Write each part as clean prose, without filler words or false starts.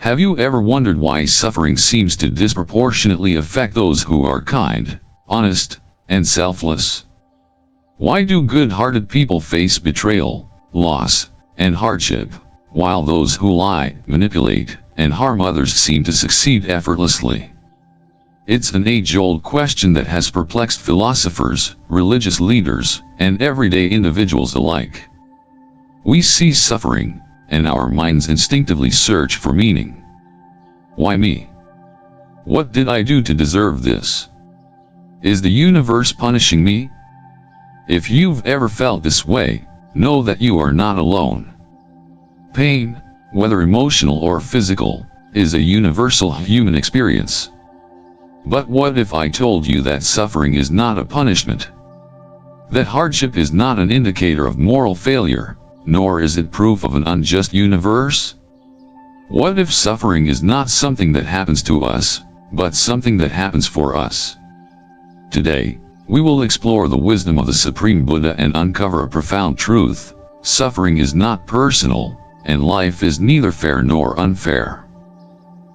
Have you ever wondered why suffering seems to disproportionately affect those who are kind, honest, and selfless? Why do good-hearted people face betrayal, loss, and hardship, while those who lie, manipulate, and harm others seem to succeed effortlessly? It's an age-old question that has perplexed philosophers, religious leaders, and everyday individuals alike. We see suffering, and our minds instinctively search for meaning. Why me? What did I do to deserve this? Is the universe punishing me? If you've ever felt this way, know that you are not alone. Pain, whether emotional or physical, is a universal human experience. But what if I told you that suffering is not a punishment? That hardship is not an indicator of moral failure, nor is it proof of an unjust universe? What if suffering is not something that happens to us, but something that happens for us? Today, we will explore the wisdom of the Supreme Buddha and uncover a profound truth: suffering is not personal, and life is neither fair nor unfair.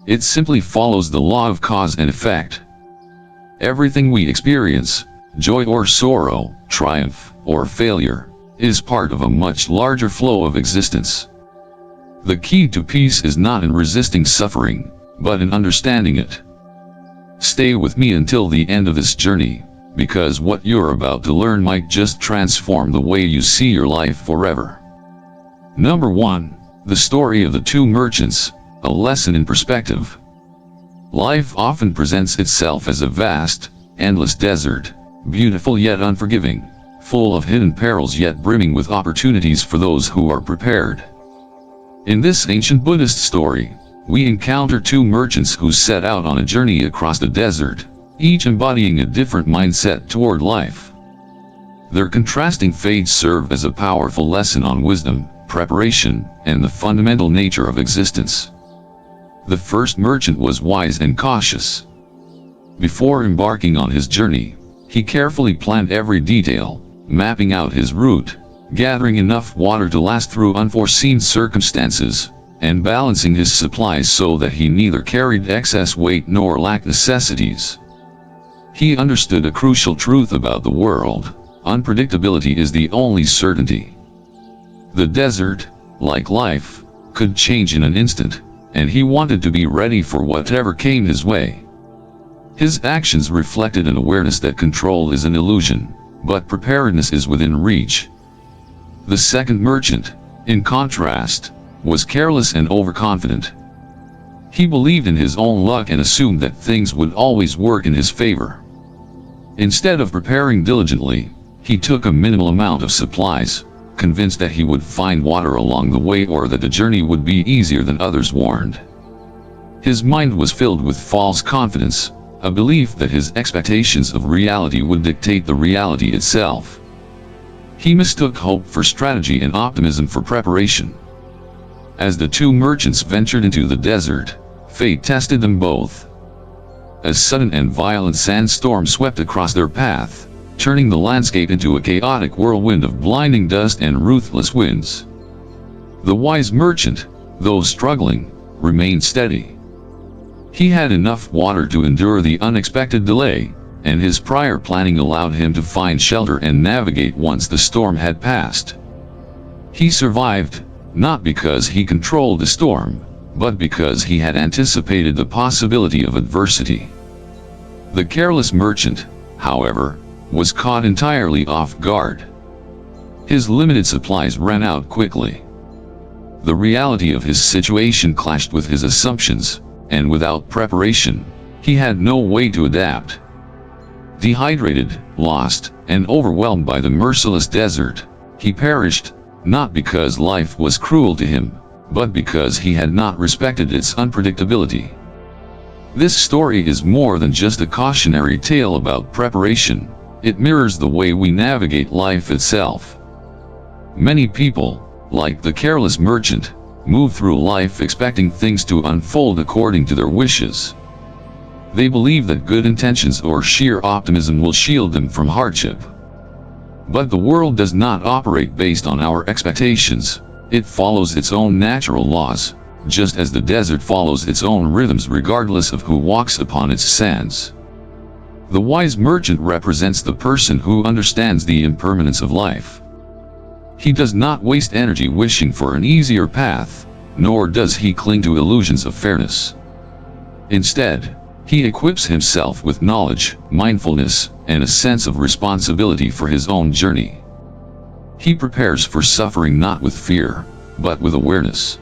It simply follows the law of cause and effect. Everything we experience, joy or sorrow, triumph or failure, is part of a much larger flow of existence. The key to peace is not in resisting suffering, but in understanding it. Stay with me until the end of this journey, because what you're about to learn might just transform the way you see your life forever. Number 1. The story of the two merchants, a lesson in perspective. Life often presents itself as a vast, endless desert, beautiful yet unforgiving, full of hidden perils yet brimming with opportunities for those who are prepared. In this ancient Buddhist story, we encounter two merchants who set out on a journey across the desert, each embodying a different mindset toward life. Their contrasting fates serve as a powerful lesson on wisdom, preparation, and the fundamental nature of existence. The first merchant was wise and cautious. Before embarking on his journey, he carefully planned every detail, mapping out his route, gathering enough water to last through unforeseen circumstances, and balancing his supplies so that he neither carried excess weight nor lacked necessities. He understood a crucial truth about the world: unpredictability is the only certainty. The desert, like life, could change in an instant, and he wanted to be ready for whatever came his way. His actions reflected an awareness that control is an illusion, but preparedness is within reach. The second merchant, in contrast, was careless and overconfident. He believed in his own luck and assumed that things would always work in his favor. Instead of preparing diligently, he took a minimal amount of supplies, convinced that he would find water along the way or that the journey would be easier than others warned. His mind was filled with false confidence, a belief that his expectations of reality would dictate the reality itself. He mistook hope for strategy and optimism for preparation. As the two merchants ventured into the desert, fate tested them both. A sudden and violent sandstorm swept across their path, turning the landscape into a chaotic whirlwind of blinding dust and ruthless winds. The wise merchant, though struggling, remained steady. He had enough water to endure the unexpected delay, and his prior planning allowed him to find shelter and navigate once the storm had passed. He survived, not because he controlled the storm, but because he had anticipated the possibility of adversity. The careless merchant, however, was caught entirely off guard. His limited supplies ran out quickly. The reality of his situation clashed with his assumptions, and without preparation, he had no way to adapt. Dehydrated, lost, and overwhelmed by the merciless desert, he perished, not because life was cruel to him, but because he had not respected its unpredictability. This story is more than just a cautionary tale about preparation. It mirrors the way we navigate life itself. Many people, like the careless merchant, move through life expecting things to unfold according to their wishes. They believe that good intentions or sheer optimism will shield them from hardship. But the world does not operate based on our expectations. It follows its own natural laws, just as the desert follows its own rhythms regardless of who walks upon its sands. The wise merchant represents the person who understands the impermanence of life. He does not waste energy wishing for an easier path, nor does he cling to illusions of fairness. Instead, he equips himself with knowledge, mindfulness, and a sense of responsibility for his own journey. He prepares for suffering not with fear, but with awareness.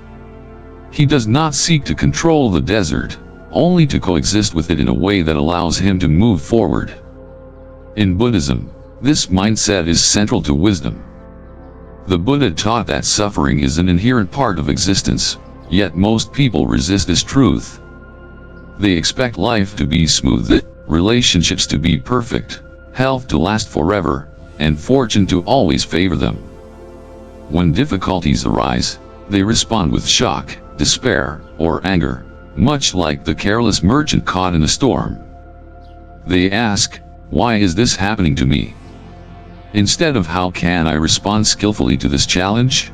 He does not seek to control the desert, only to coexist with it in a way that allows him to move forward. In Buddhism, this mindset is central to wisdom. The Buddha taught that suffering is an inherent part of existence, yet most people resist this truth. They expect life to be smooth, relationships to be perfect, health to last forever, and fortune to always favor them. When difficulties arise, they respond with shock, despair, or anger, much like the careless merchant caught in a storm. They ask, "Why is this happening to me?" instead of "How can I respond skillfully to this challenge?"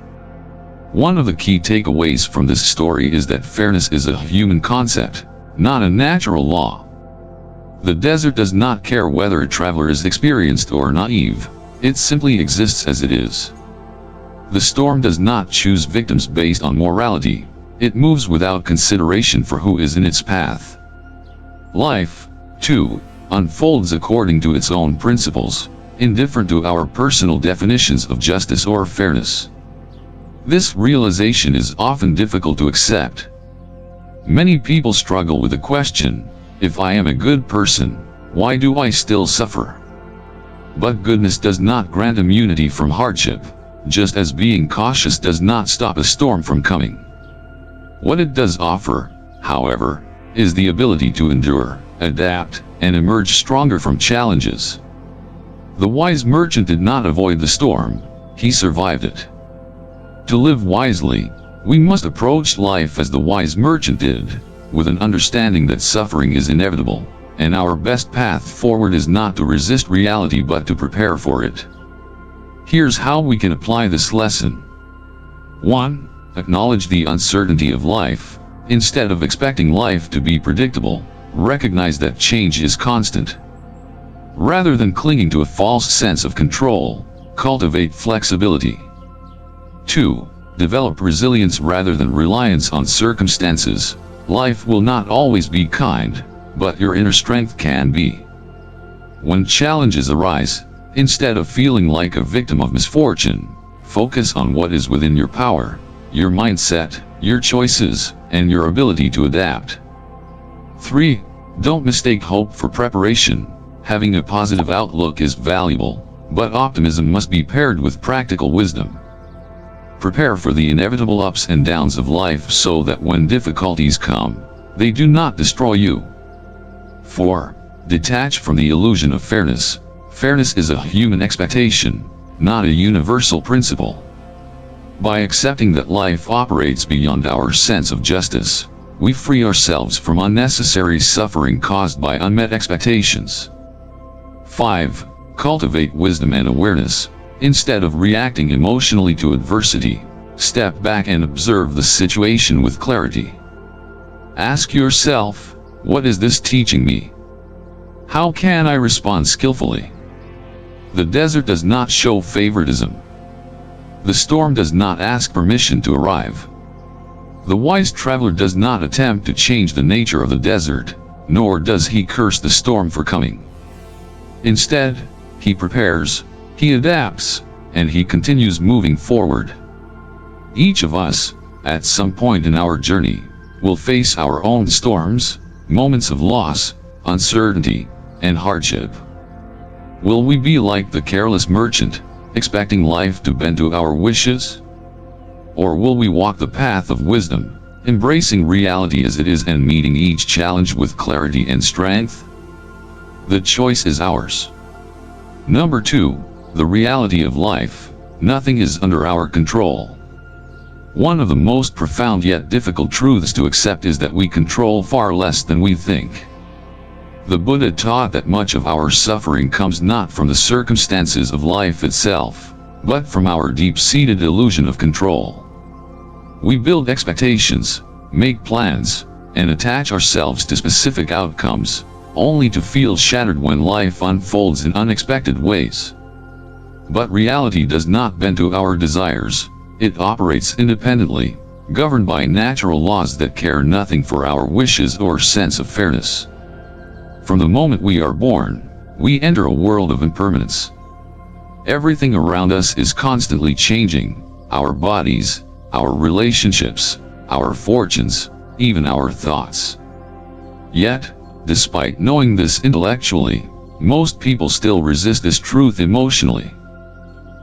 One of the key takeaways from this story is that fairness is a human concept, not a natural law. The desert does not care whether a traveler is experienced or naive, it simply exists as it is. The storm does not choose victims based on morality, it moves without consideration for who is in its path. Life, too, unfolds according to its own principles, indifferent to our personal definitions of justice or fairness. This realization is often difficult to accept. Many people struggle with the question, if I am a good person, why do I still suffer? But goodness does not grant immunity from hardship, just as being cautious does not stop a storm from coming. What it does offer, however, is the ability to endure, adapt, and emerge stronger from challenges. The wise merchant did not avoid the storm, he survived it. To live wisely, we must approach life as the wise merchant did, with an understanding that suffering is inevitable, and our best path forward is not to resist reality but to prepare for it. Here's how we can apply this lesson. 1. Acknowledge the uncertainty of life. Instead of expecting life to be predictable, recognize that change is constant. Rather than clinging to a false sense of control, cultivate flexibility. 2. Develop resilience rather than reliance on circumstances. Life will not always be kind, but your inner strength can be. When challenges arise, instead of feeling like a victim of misfortune, focus on what is within your power, your mindset, your choices, and your ability to adapt. 3. Don't mistake hope for preparation. Having a positive outlook is valuable, but optimism must be paired with practical wisdom. Prepare for the inevitable ups and downs of life so that when difficulties come, they do not destroy you. 4. Detach from the illusion of fairness. Fairness is a human expectation, not a universal principle. By accepting that life operates beyond our sense of justice, we free ourselves from unnecessary suffering caused by unmet expectations. 5. Cultivate wisdom and awareness. Instead of reacting emotionally to adversity, step back and observe the situation with clarity. Ask yourself, what is this teaching me? How can I respond skillfully? The desert does not show favoritism. The storm does not ask permission to arrive. The wise traveler does not attempt to change the nature of the desert, nor does he curse the storm for coming. Instead, he prepares, he adapts, and he continues moving forward. Each of us, at some point in our journey, will face our own storms, moments of loss, uncertainty, and hardship. Will we be like the careless merchant, expecting life to bend to our wishes? Or will we walk the path of wisdom, embracing reality as it is and meeting each challenge with clarity and strength? The choice is ours. Number 2, the reality of life. Nothing is under our control. One of the most profound yet difficult truths to accept is that we control far less than we think. The Buddha taught that much of our suffering comes not from the circumstances of life itself, but from our deep-seated illusion of control. We build expectations, make plans, and attach ourselves to specific outcomes, only to feel shattered when life unfolds in unexpected ways. But reality does not bend to our desires. It operates independently, governed by natural laws that care nothing for our wishes or sense of fairness. From the moment we are born, we enter a world of impermanence. Everything around us is constantly changing: our bodies, our relationships, our fortunes, even our thoughts. Yet, despite knowing this intellectually, most people still resist this truth emotionally.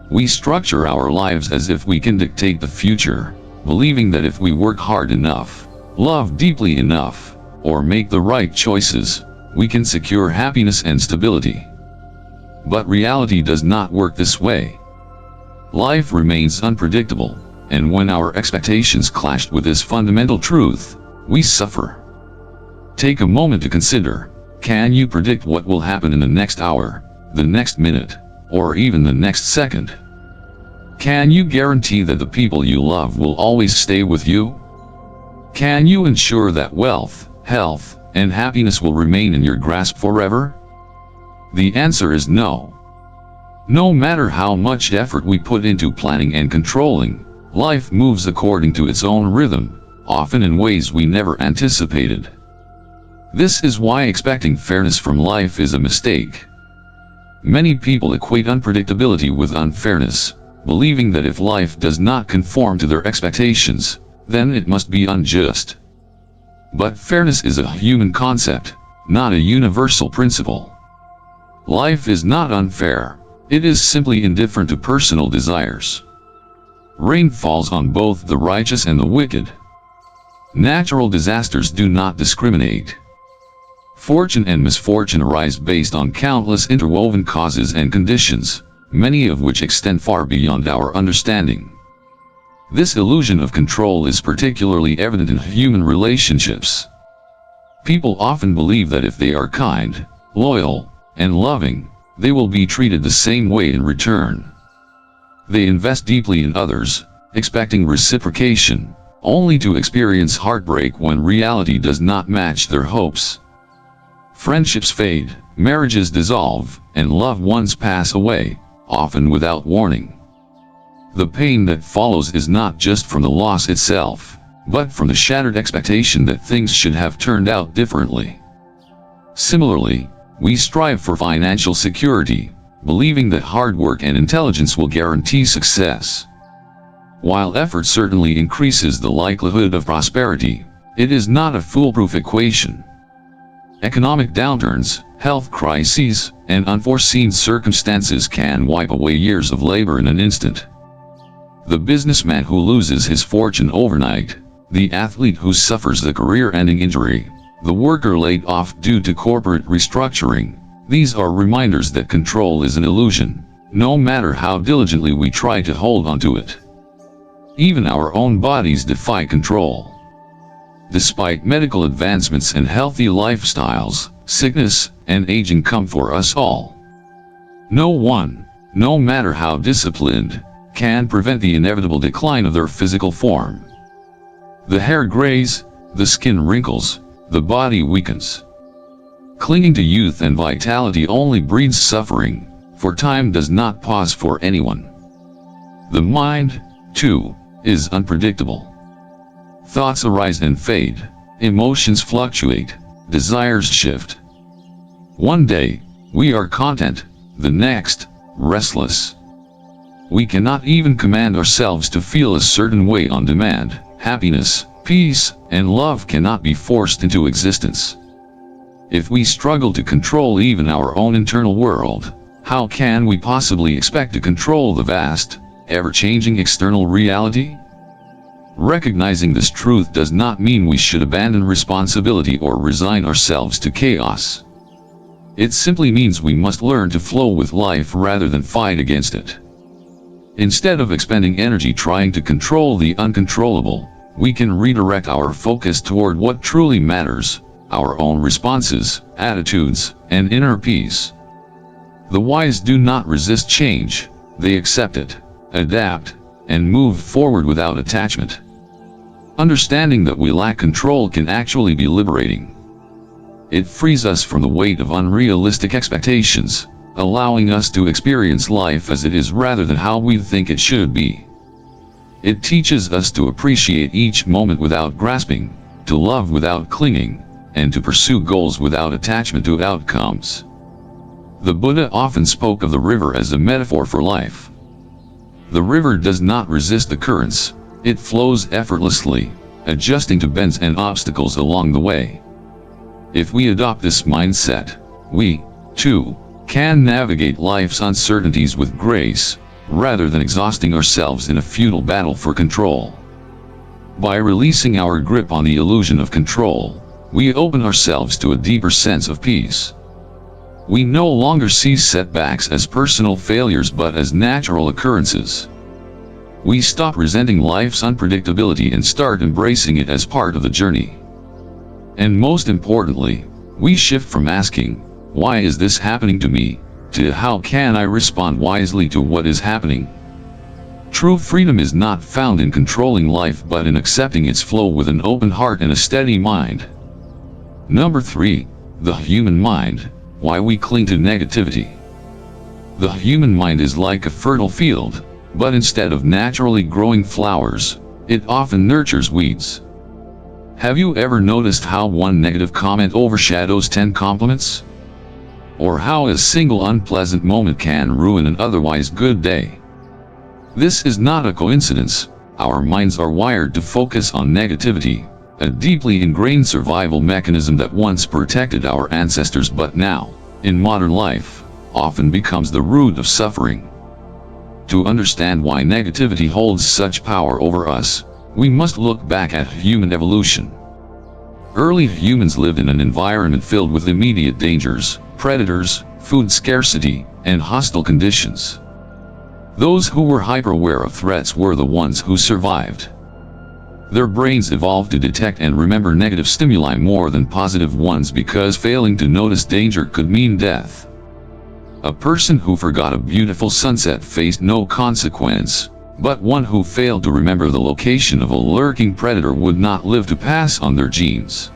We structure our lives as if we can dictate the future, believing that if we work hard enough, love deeply enough, or make the right choices, we can secure happiness and stability. But reality does not work this way. Life remains unpredictable, and when our expectations clash with this fundamental truth, we suffer. Take a moment to consider: can you predict what will happen in the next hour, the next minute, or even the next second? Can you guarantee that the people you love will always stay with you? Can you ensure that wealth, health, and happiness will remain in your grasp forever? The answer is no. No matter how much effort we put into planning and controlling, life moves according to its own rhythm, often in ways we never anticipated. This is why expecting fairness from life is a mistake. Many people equate unpredictability with unfairness, believing that if life does not conform to their expectations, then it must be unjust. But fairness is a human concept, not a universal principle. Life is not unfair, it is simply indifferent to personal desires. Rain falls on both the righteous and the wicked. Natural disasters do not discriminate. Fortune and misfortune arise based on countless interwoven causes and conditions, many of which extend far beyond our understanding. This illusion of control is particularly evident in human relationships. People often believe that if they are kind, loyal, and loving, they will be treated the same way in return. They invest deeply in others, expecting reciprocation, only to experience heartbreak when reality does not match their hopes. Friendships fade, marriages dissolve, and loved ones pass away, often without warning. The pain that follows is not just from the loss itself, but from the shattered expectation that things should have turned out differently. Similarly, we strive for financial security, believing that hard work and intelligence will guarantee success. While effort certainly increases the likelihood of prosperity, it is not a foolproof equation. Economic downturns, health crises, and unforeseen circumstances can wipe away years of labor in an instant. The businessman who loses his fortune overnight, the athlete who suffers the career-ending injury, the worker laid off due to corporate restructuring, these are reminders that control is an illusion, no matter how diligently we try to hold onto it. Even our own bodies defy control. Despite medical advancements and healthy lifestyles, sickness and aging come for us all. No one, no matter how disciplined, can prevent the inevitable decline of their physical form. The hair grays, the skin wrinkles, the body weakens. Clinging to youth and vitality only breeds suffering, for time does not pause for anyone. The mind, too, is unpredictable. Thoughts arise and fade, emotions fluctuate, desires shift. One day, we are content, the next, restless. We cannot even command ourselves to feel a certain way on demand. Happiness, peace, and love cannot be forced into existence. If we struggle to control even our own internal world, how can we possibly expect to control the vast, ever-changing external reality? Recognizing this truth does not mean we should abandon responsibility or resign ourselves to chaos. It simply means we must learn to flow with life rather than fight against it. Instead of expending energy trying to control the uncontrollable, we can redirect our focus toward what truly matters: our own responses, attitudes, and inner peace. The wise do not resist change, they accept it, adapt, and move forward without attachment. Understanding that we lack control can actually be liberating. It frees us from the weight of unrealistic expectations, allowing us to experience life as it is rather than how we think it should be. It teaches us to appreciate each moment without grasping, to love without clinging, and to pursue goals without attachment to outcomes. The Buddha often spoke of the river as a metaphor for life. The river does not resist the currents, it flows effortlessly, adjusting to bends and obstacles along the way. If we adopt this mindset, we, too, can navigate life's uncertainties with grace, rather than exhausting ourselves in a futile battle for control. By releasing our grip on the illusion of control, we open ourselves to a deeper sense of peace. We no longer see setbacks as personal failures but as natural occurrences. We stop resenting life's unpredictability and start embracing it as part of the journey. And most importantly, we shift from asking, "Why is this happening to me?" to "How can I respond wisely to what is happening?" True freedom is not found in controlling life but in accepting its flow with an open heart and a steady mind. Number 3. The human mind. Why we cling to negativity. The human mind is like a fertile field, but instead of naturally growing flowers, it often nurtures weeds. Have you ever noticed how one negative comment overshadows 10 compliments? Or how a single unpleasant moment can ruin an otherwise good day? This is not a coincidence. Our minds are wired to focus on negativity, a deeply ingrained survival mechanism that once protected our ancestors but now, in modern life, often becomes the root of suffering. To understand why negativity holds such power over us, we must look back at human evolution. Early humans lived in an environment filled with immediate dangers, predators, food scarcity, and hostile conditions. Those who were hyper-aware of threats were the ones who survived. Their brains evolved to detect and remember negative stimuli more than positive ones because failing to notice danger could mean death. A person who forgot a beautiful sunset faced no consequence, but one who failed to remember the location of a lurking predator would not live to pass on their genes.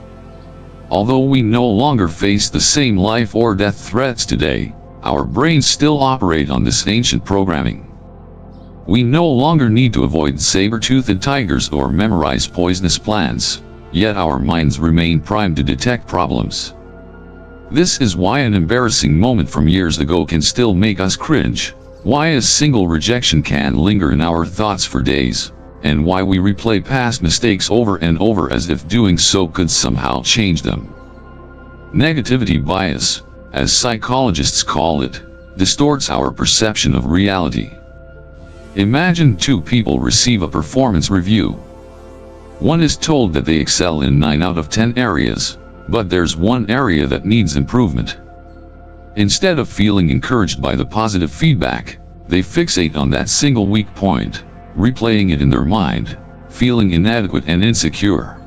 Although we no longer face the same life or death threats today, our brains still operate on this ancient programming. We no longer need to avoid saber-toothed tigers or memorize poisonous plants, yet our minds remain primed to detect problems. This is why an embarrassing moment from years ago can still make us cringe, why a single rejection can linger in our thoughts for days, and why we replay past mistakes over and over as if doing so could somehow change them. Negativity bias, as psychologists call it, distorts our perception of reality. Imagine two people receive a performance review. One is told that they excel in 9 out of 10 areas, but there's one area that needs improvement. Instead of feeling encouraged by the positive feedback, they fixate on that single weak point, replaying it in their mind, feeling inadequate and insecure.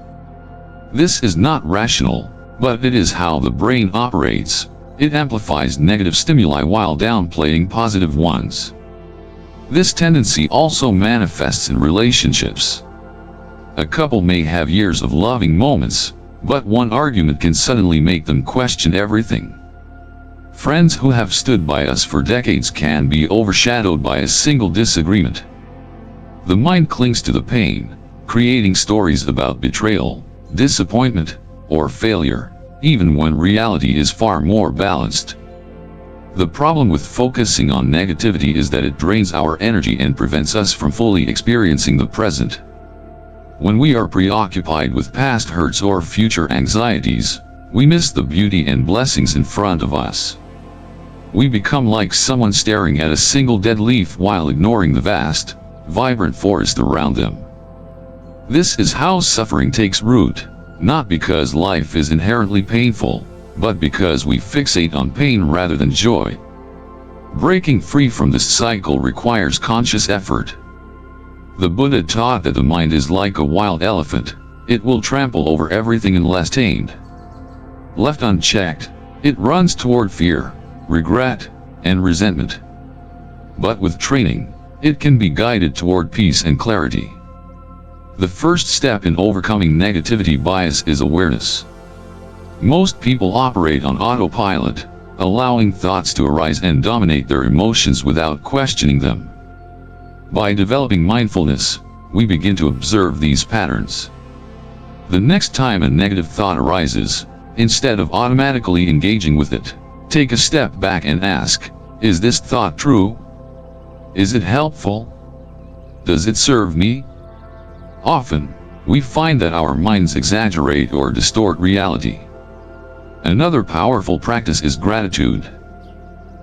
This is not rational, but it is how the brain operates. It amplifies negative stimuli while downplaying positive ones. This tendency also manifests in relationships. A couple may have years of loving moments, but one argument can suddenly make them question everything. Friends who have stood by us for decades can be overshadowed by a single disagreement. The mind clings to the pain, creating stories about betrayal, disappointment, or failure, even when reality is far more balanced. The problem with focusing on negativity is that it drains our energy and prevents us from fully experiencing the present. When we are preoccupied with past hurts or future anxieties, we miss the beauty and blessings in front of us. We become like someone staring at a single dead leaf while ignoring the vast, vibrant forest around them. This is how suffering takes root, not because life is inherently painful, but because we fixate on pain rather than joy. Breaking free from this cycle requires conscious effort. The Buddha taught that the mind is like a wild elephant. It will trample over everything unless tamed. Left unchecked, it runs toward fear, regret, and resentment. But with training, it can be guided toward peace and clarity. The first step in overcoming negativity bias is awareness. Most people operate on autopilot, allowing thoughts to arise and dominate their emotions without questioning them. By developing mindfulness, we begin to observe these patterns. The next time a negative thought arises, instead of automatically engaging with it, take a step back and ask, is this thought true? Is it helpful? Does it serve me? Often, we find that our minds exaggerate or distort reality. Another powerful practice is gratitude.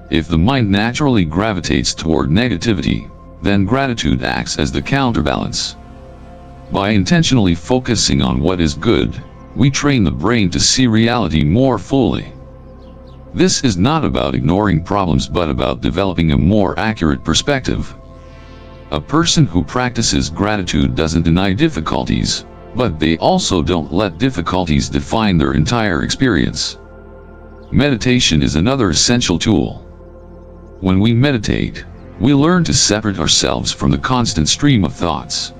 If the mind naturally gravitates toward negativity, then gratitude acts as the counterbalance. By intentionally focusing on what is good, we train the brain to see reality more fully. This is not about ignoring problems but about developing a more accurate perspective. A person who practices gratitude doesn't deny difficulties, but they also don't let difficulties define their entire experience. Meditation is another essential tool. When we meditate, we learn to separate ourselves from the constant stream of thoughts.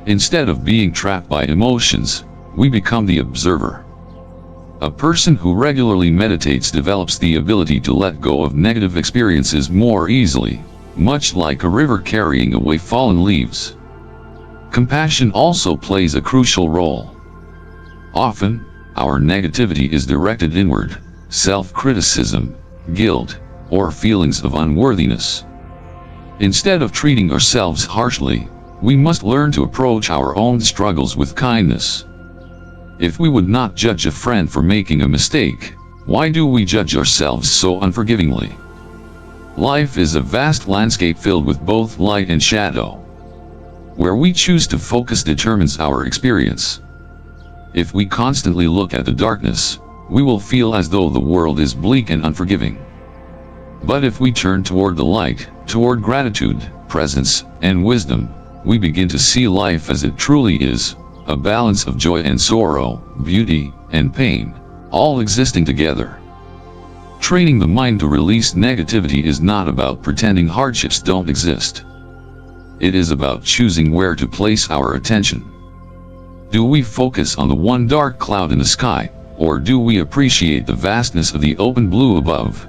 Instead of being trapped by emotions, we become the observer. A person who regularly meditates develops the ability to let go of negative experiences more easily, much like a river carrying away fallen leaves. Compassion also plays a crucial role. Often, our negativity is directed inward, self-criticism, guilt, or feelings of unworthiness. Instead of treating ourselves harshly, we must learn to approach our own struggles with kindness. If we would not judge a friend for making a mistake, why do we judge ourselves so unforgivingly? Life is a vast landscape filled with both light and shadow. Where we choose to focus determines our experience. If we constantly look at the darkness, we will feel as though the world is bleak and unforgiving. But if we turn toward the light, toward gratitude, presence, and wisdom, we begin to see life as it truly is, a balance of joy and sorrow, beauty and pain, all existing together. Training the mind to release negativity is not about pretending hardships don't exist. It is about choosing where to place our attention. Do we focus on the one dark cloud in the sky, or do we appreciate the vastness of the open blue above?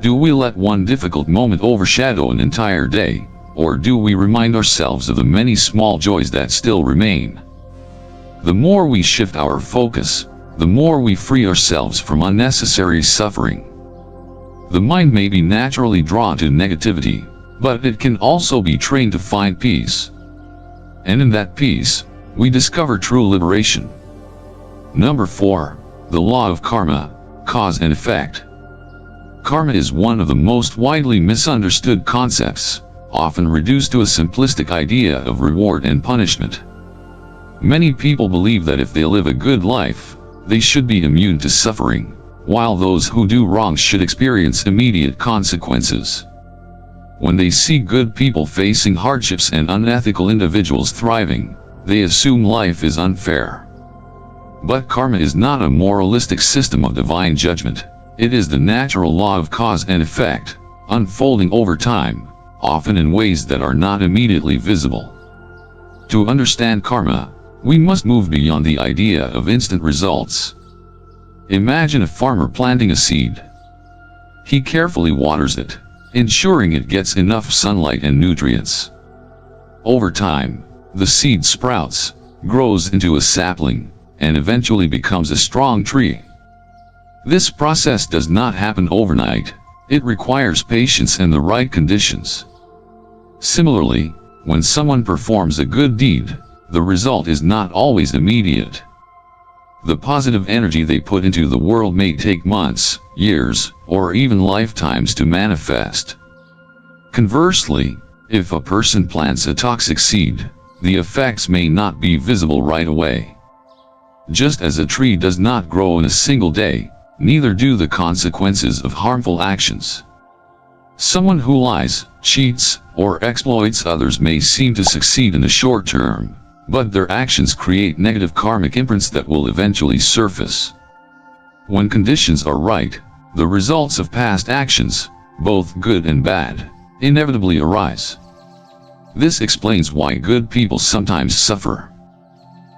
Do we let one difficult moment overshadow an entire day, or do we remind ourselves of the many small joys that still remain? The more we shift our focus, the more we free ourselves from unnecessary suffering. The mind may be naturally drawn to negativity, but it can also be trained to find peace. And in that peace, we discover true liberation. Number 4. The law of karma, cause and effect. Karma is one of the most widely misunderstood concepts, often reduced to a simplistic idea of reward and punishment. Many people believe that if they live a good life, they should be immune to suffering, while those who do wrong should experience immediate consequences. When they see good people facing hardships and unethical individuals thriving, they assume life is unfair. But karma is not a moralistic system of divine judgment. It is the natural law of cause and effect, unfolding over time, often in ways that are not immediately visible. To understand karma, we must move beyond the idea of instant results. Imagine a farmer planting a seed. He carefully waters it, ensuring it gets enough sunlight and nutrients. Over time, the seed sprouts, grows into a sapling, and eventually becomes a strong tree. This process does not happen overnight. It requires patience and the right conditions. Similarly, when someone performs a good deed, the result is not always immediate. The positive energy they put into the world may take months, years, or even lifetimes to manifest. Conversely, if a person plants a toxic seed, the effects may not be visible right away. Just as a tree does not grow in a single day, neither do the consequences of harmful actions. Someone who lies, cheats, or exploits others may seem to succeed in the short term, but their actions create negative karmic imprints that will eventually surface. When conditions are right, the results of past actions, both good and bad, inevitably arise. This explains why good people sometimes suffer.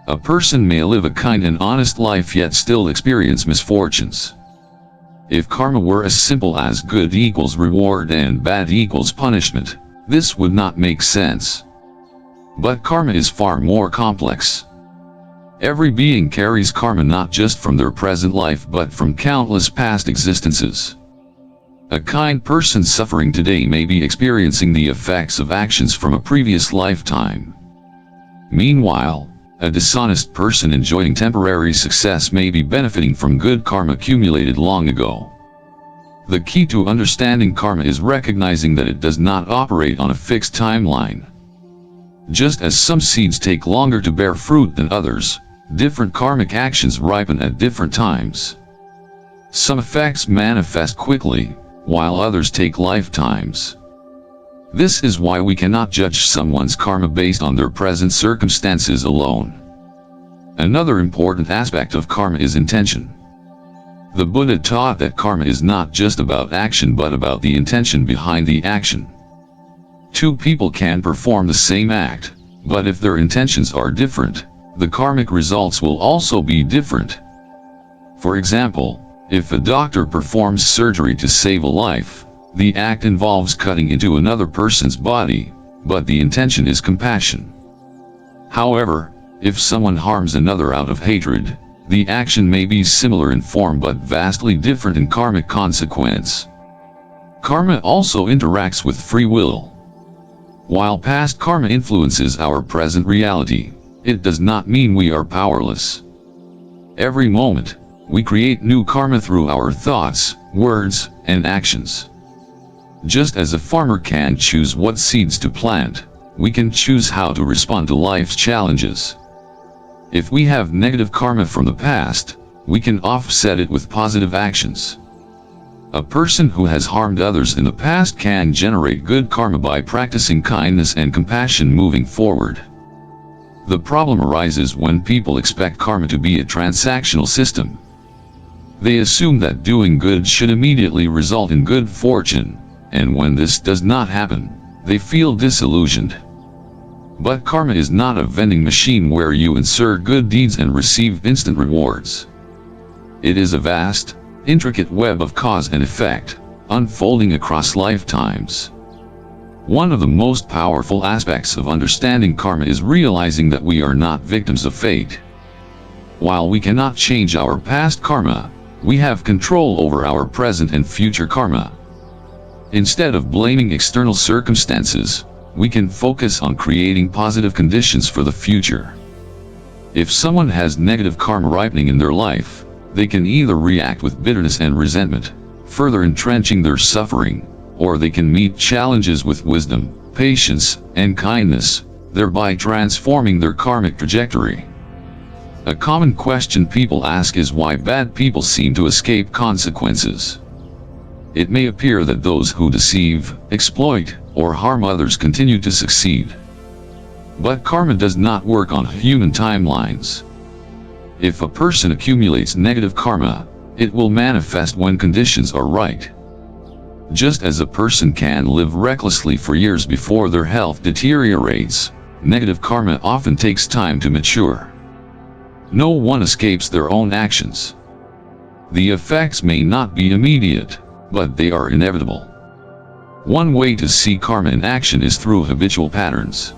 A person may live a kind and honest life yet still experience misfortunes. If karma were as simple as good equals reward and bad equals punishment, this would not make sense. But karma is far more complex. Every being carries karma not just from their present life but from countless past existences. A kind person suffering today may be experiencing the effects of actions from a previous lifetime. Meanwhile, a dishonest person enjoying temporary success may be benefiting from good karma accumulated long ago. The key to understanding karma is recognizing that it does not operate on a fixed timeline. Just as some seeds take longer to bear fruit than others, different karmic actions ripen at different times. Some effects manifest quickly, while others take lifetimes. This is why we cannot judge someone's karma based on their present circumstances alone. Another important aspect of karma is intention. The Buddha taught that karma is not just about action but about the intention behind the action. Two people can perform the same act, but if their intentions are different, the karmic results will also be different. For example, if a doctor performs surgery to save a life, the act involves cutting into another person's body, but the intention is compassion. However, if someone harms another out of hatred, the action may be similar in form but vastly different in karmic consequence. Karma also interacts with free will. While past karma influences our present reality, it does not mean we are powerless. Every moment, we create new karma through our thoughts, words, and actions. Just as a farmer can choose what seeds to plant, we can choose how to respond to life's challenges. If we have negative karma from the past, we can offset it with positive actions. A person who has harmed others in the past can generate good karma by practicing kindness and compassion moving forward. The problem arises when people expect karma to be a transactional system. They assume that doing good should immediately result in good fortune, and when this does not happen, they feel disillusioned. But karma is not a vending machine where you insert good deeds and receive instant rewards. It is a vast, intricate web of cause and effect, unfolding across lifetimes. One of the most powerful aspects of understanding karma is realizing that we are not victims of fate. While we cannot change our past karma, we have control over our present and future karma. Instead of blaming external circumstances, we can focus on creating positive conditions for the future. If someone has negative karma ripening in their life, they can either react with bitterness and resentment, further entrenching their suffering, or they can meet challenges with wisdom, patience, and kindness, thereby transforming their karmic trajectory. A common question people ask is why bad people seem to escape consequences. It may appear that those who deceive, exploit, or harm others continue to succeed. But karma does not work on human timelines. If a person accumulates negative karma, it will manifest when conditions are right. Just as a person can live recklessly for years before their health deteriorates, negative karma often takes time to mature. No one escapes their own actions. The effects may not be immediate, but they are inevitable. One way to see karma in action is through habitual patterns.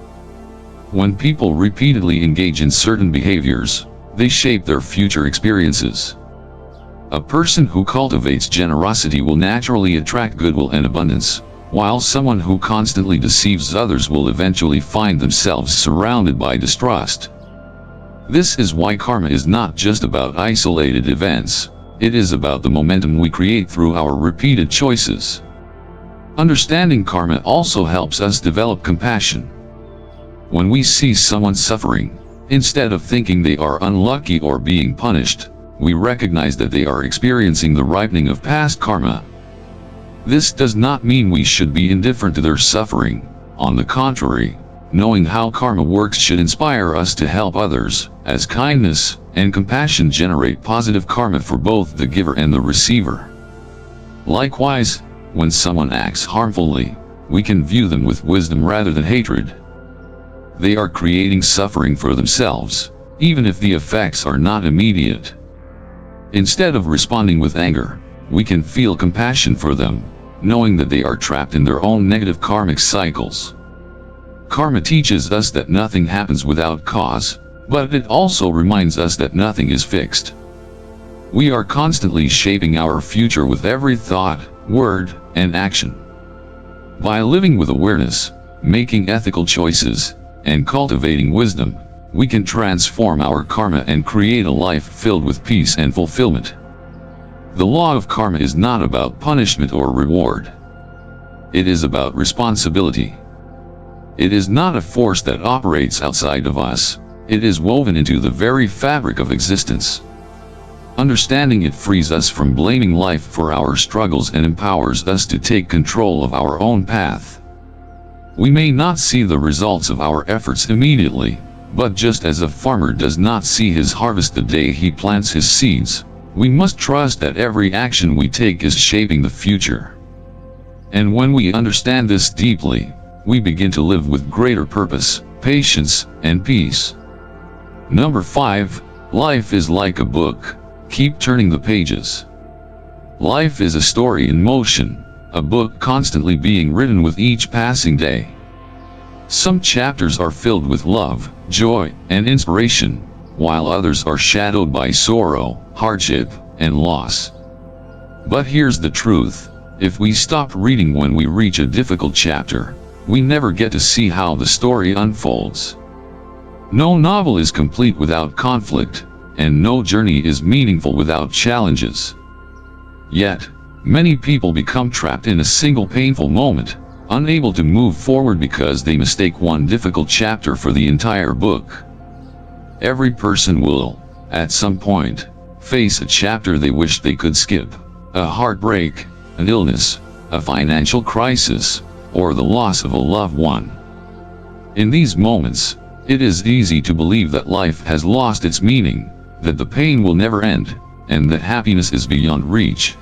When people repeatedly engage in certain behaviors, they shape their future experiences. A person who cultivates generosity will naturally attract goodwill and abundance, while someone who constantly deceives others will eventually find themselves surrounded by distrust. This is why karma is not just about isolated events, it is about the momentum we create through our repeated choices. Understanding karma also helps us develop compassion. When we see someone suffering, instead of thinking they are unlucky or being punished, we recognize that they are experiencing the ripening of past karma. This does not mean we should be indifferent to their suffering. On the contrary, knowing how karma works should inspire us to help others, as kindness and compassion generate positive karma for both the giver and the receiver. Likewise, when someone acts harmfully, we can view them with wisdom rather than hatred, they are creating suffering for themselves, even if the effects are not immediate. Instead of responding with anger, we can feel compassion for them, knowing that they are trapped in their own negative karmic cycles. Karma teaches us that nothing happens without cause, but it also reminds us that nothing is fixed. We are constantly shaping our future with every thought, word, and action. By living with awareness, making ethical choices, and cultivating wisdom, we can transform our karma and create a life filled with peace and fulfillment. The law of karma is not about punishment or reward. It is about responsibility. It is not a force that operates outside of us. It is woven into the very fabric of existence. Understanding it frees us from blaming life for our struggles and empowers us to take control of our own path. We may not see the results of our efforts immediately, but just as a farmer does not see his harvest the day he plants his seeds, we must trust that every action we take is shaping the future. And when we understand this deeply, we begin to live with greater purpose, patience, and peace. Number 5, life is like a book. Keep turning the pages. Life is a story in motion, a book constantly being written with each passing day. Some chapters are filled with love, joy, and inspiration, while others are shadowed by sorrow, hardship, and loss. But here's the truth: if we stop reading when we reach a difficult chapter, we never get to see how the story unfolds. No novel is complete without conflict, and no journey is meaningful without challenges. Yet, many people become trapped in a single painful moment, unable to move forward because they mistake one difficult chapter for the entire book. Every person will, at some point, face a chapter they wish they could skip: a heartbreak, an illness, a financial crisis, or the loss of a loved one. In these moments, it is easy to believe that life has lost its meaning, that the pain will never end, and that happiness is beyond reach.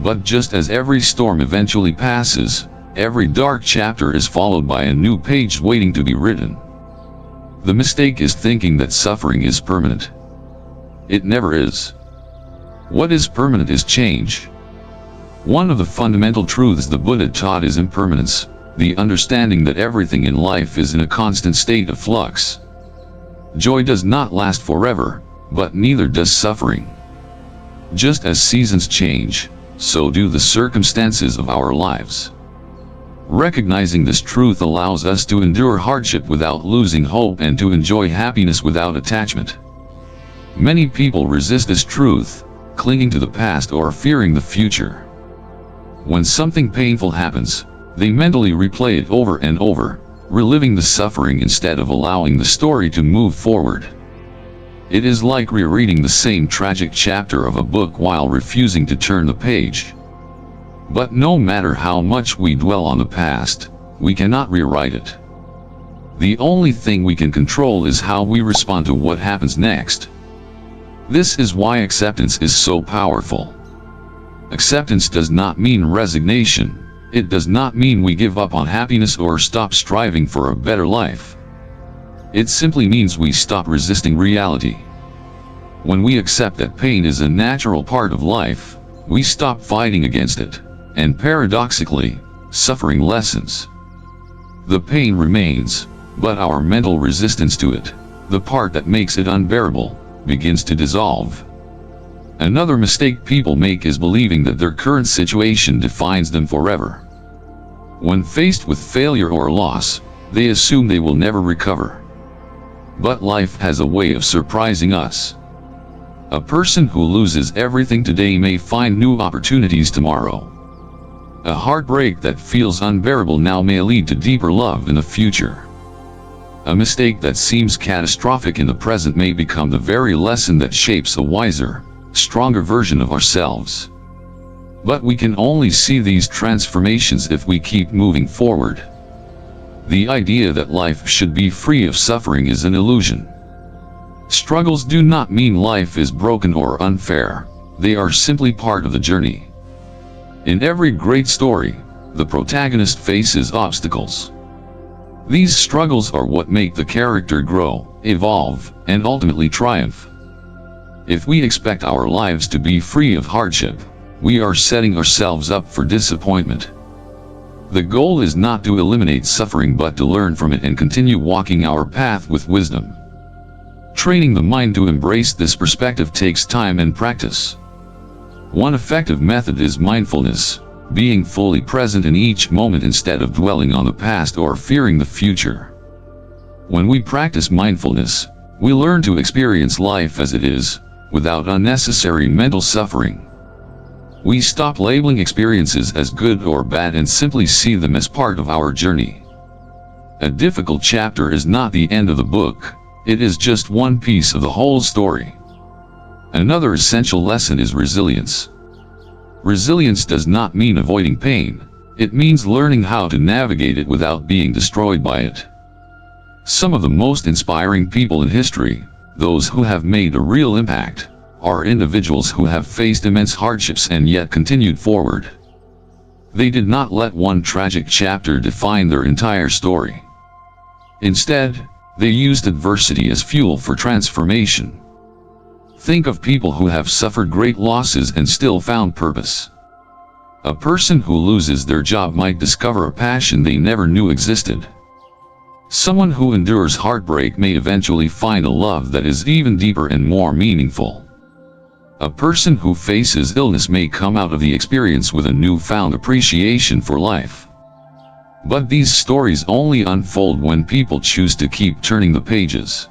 But just as every storm eventually passes, every dark chapter is followed by a new page waiting to be written. The mistake is thinking that suffering is permanent. It never is. What is permanent is change. One of the fundamental truths the Buddha taught is impermanence, the understanding that everything in life is in a constant state of flux. Joy does not last forever, but neither does suffering. Just as seasons change, so do the circumstances of our lives. Recognizing this truth allows us to endure hardship without losing hope and to enjoy happiness without attachment. Many people resist this truth, clinging to the past or fearing the future. When something painful happens, they mentally replay it over and over, reliving the suffering instead of allowing the story to move forward. It is like rereading the same tragic chapter of a book while refusing to turn the page. But no matter how much we dwell on the past, we cannot rewrite it. The only thing we can control is how we respond to what happens next. This is why acceptance is so powerful. Acceptance does not mean resignation. It does not mean we give up on happiness or stop striving for a better life. It simply means we stop resisting reality. When we accept that pain is a natural part of life, we stop fighting against it, and paradoxically, suffering lessens. The pain remains, but our mental resistance to it, the part that makes it unbearable, begins to dissolve. Another mistake people make is believing that their current situation defines them forever. When faced with failure or loss, they assume they will never recover. But life has a way of surprising us. A person who loses everything today may find new opportunities tomorrow. A heartbreak that feels unbearable now may lead to deeper love in the future. A mistake that seems catastrophic in the present may become the very lesson that shapes a wiser, stronger version of ourselves. But we can only see these transformations if we keep moving forward. The idea that life should be free of suffering is an illusion. Struggles do not mean life is broken or unfair. They are simply part of the journey. In every great story, the protagonist faces obstacles. These struggles are what make the character grow, evolve, and ultimately triumph. If we expect our lives to be free of hardship, we are setting ourselves up for disappointment. The goal is not to eliminate suffering but to learn from it and continue walking our path with wisdom. Training the mind to embrace this perspective takes time and practice. One effective method is mindfulness, being fully present in each moment instead of dwelling on the past or fearing the future. When we practice mindfulness, we learn to experience life as it is, without unnecessary mental suffering. We stop labeling experiences as good or bad and simply see them as part of our journey. A difficult chapter is not the end of the book, it is just one piece of the whole story. Another essential lesson is resilience. Resilience does not mean avoiding pain, it means learning how to navigate it without being destroyed by it. Some of the most inspiring people in history, those who have made a real impact, are individuals who have faced immense hardships and yet continued forward. They did not let one tragic chapter define their entire story. Instead, they used adversity as fuel for transformation. Think of people who have suffered great losses and still found purpose. A person who loses their job might discover a passion they never knew existed. Someone who endures heartbreak may eventually find a love that is even deeper and more meaningful. A person who faces illness may come out of the experience with a newfound appreciation for life. But these stories only unfold when people choose to keep turning the pages.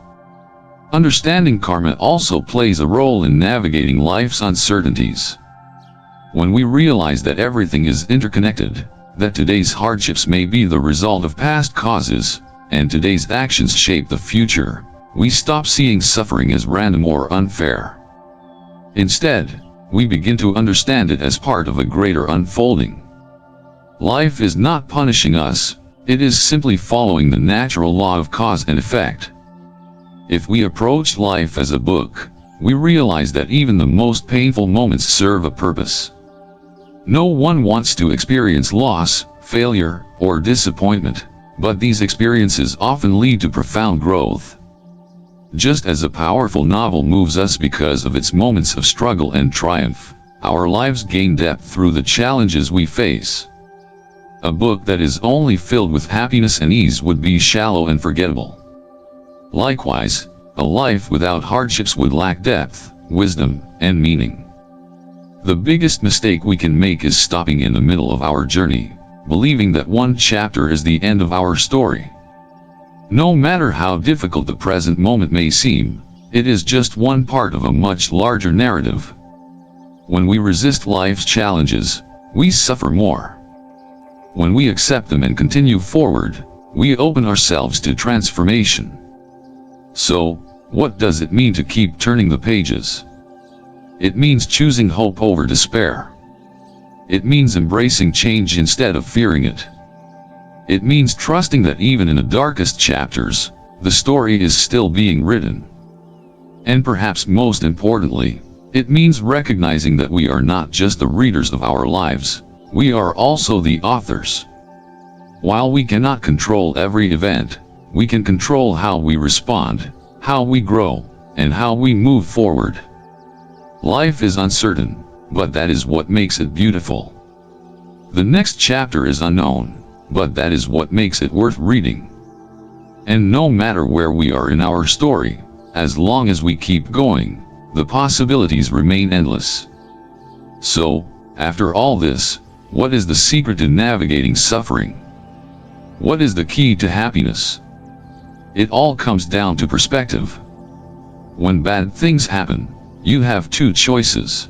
Understanding karma also plays a role in navigating life's uncertainties. When we realize that everything is interconnected, that today's hardships may be the result of past causes, and today's actions shape the future, we stop seeing suffering as random or unfair. Instead, we begin to understand it as part of a greater unfolding. Life is not punishing us, it is simply following the natural law of cause and effect. If we approach life as a book, we realize that even the most painful moments serve a purpose. No one wants to experience loss, failure, or disappointment, but these experiences often lead to profound growth. Just as a powerful novel moves us because of its moments of struggle and triumph, our lives gain depth through the challenges we face. A book that is only filled with happiness and ease would be shallow and forgettable. Likewise, a life without hardships would lack depth, wisdom, and meaning. The biggest mistake we can make is stopping in the middle of our journey, believing that one chapter is the end of our story. No matter how difficult the present moment may seem, it is just one part of a much larger narrative. When we resist life's challenges, we suffer more. When we accept them and continue forward, we open ourselves to transformation. So, what does it mean to keep turning the pages? It means choosing hope over despair. It means embracing change instead of fearing it. It means trusting that even in the darkest chapters, the story is still being written. And perhaps most importantly, it means recognizing that we are not just the readers of our lives, we are also the authors. While we cannot control every event, we can control how we respond, how we grow, and how we move forward. Life is uncertain, but that is what makes it beautiful. The next chapter is unknown, but that is what makes it worth reading. And no matter where we are in our story, as long as we keep going, the possibilities remain endless. So, after all this, what is the secret to navigating suffering? What is the key to happiness? It all comes down to perspective. When bad things happen, you have two choices.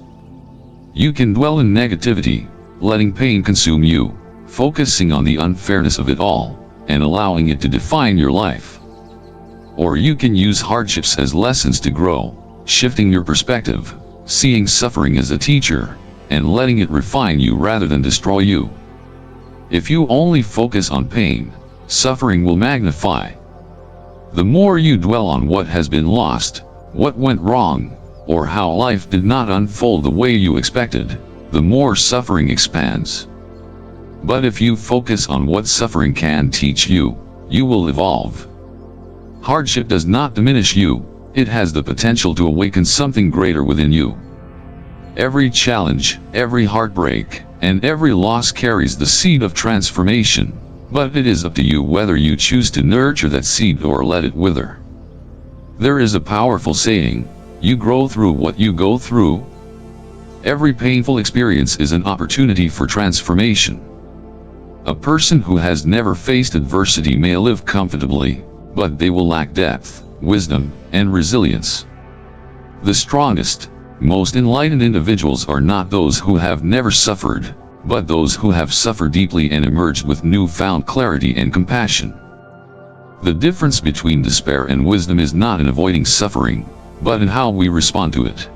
You can dwell in negativity, letting pain consume you, focusing on the unfairness of it all, and allowing it to define your life. Or you can use hardships as lessons to grow, shifting your perspective, seeing suffering as a teacher, and letting it refine you rather than destroy you. If you only focus on pain, suffering will magnify. The more you dwell on what has been lost, what went wrong, or how life did not unfold the way you expected, the more suffering expands. But if you focus on what suffering can teach you, you will evolve. Hardship does not diminish you, it has the potential to awaken something greater within you. Every challenge, every heartbreak, and every loss carries the seed of transformation, but it is up to you whether you choose to nurture that seed or let it wither. There is a powerful saying, you grow through what you go through. Every painful experience is an opportunity for transformation. A person who has never faced adversity may live comfortably, but they will lack depth, wisdom, and resilience. The strongest, most enlightened individuals are not those who have never suffered, but those who have suffered deeply and emerged with newfound clarity and compassion. The difference between despair and wisdom is not in avoiding suffering, but in how we respond to it.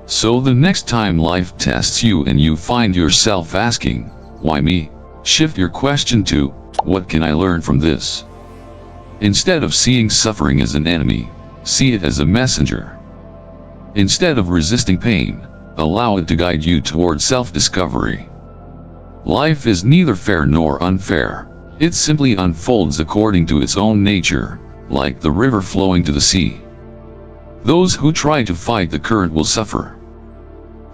So the next time life tests you and you find yourself asking, "Why me?" shift your question to, "What can I learn from this?" Instead of seeing suffering as an enemy, see it as a messenger. Instead of resisting pain, allow it to guide you toward self-discovery. Life is neither fair nor unfair. It simply unfolds according to its own nature, like the river flowing to the sea. Those who try to fight the current will suffer.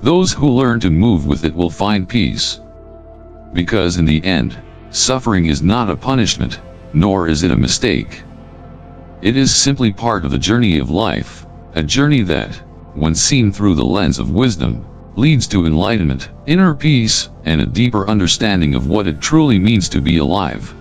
Those who learn to move with it will find peace. Because in the end, suffering is not a punishment, nor is it a mistake. It is simply part of the journey of life, a journey that, when seen through the lens of wisdom, leads to enlightenment, inner peace, and a deeper understanding of what it truly means to be alive.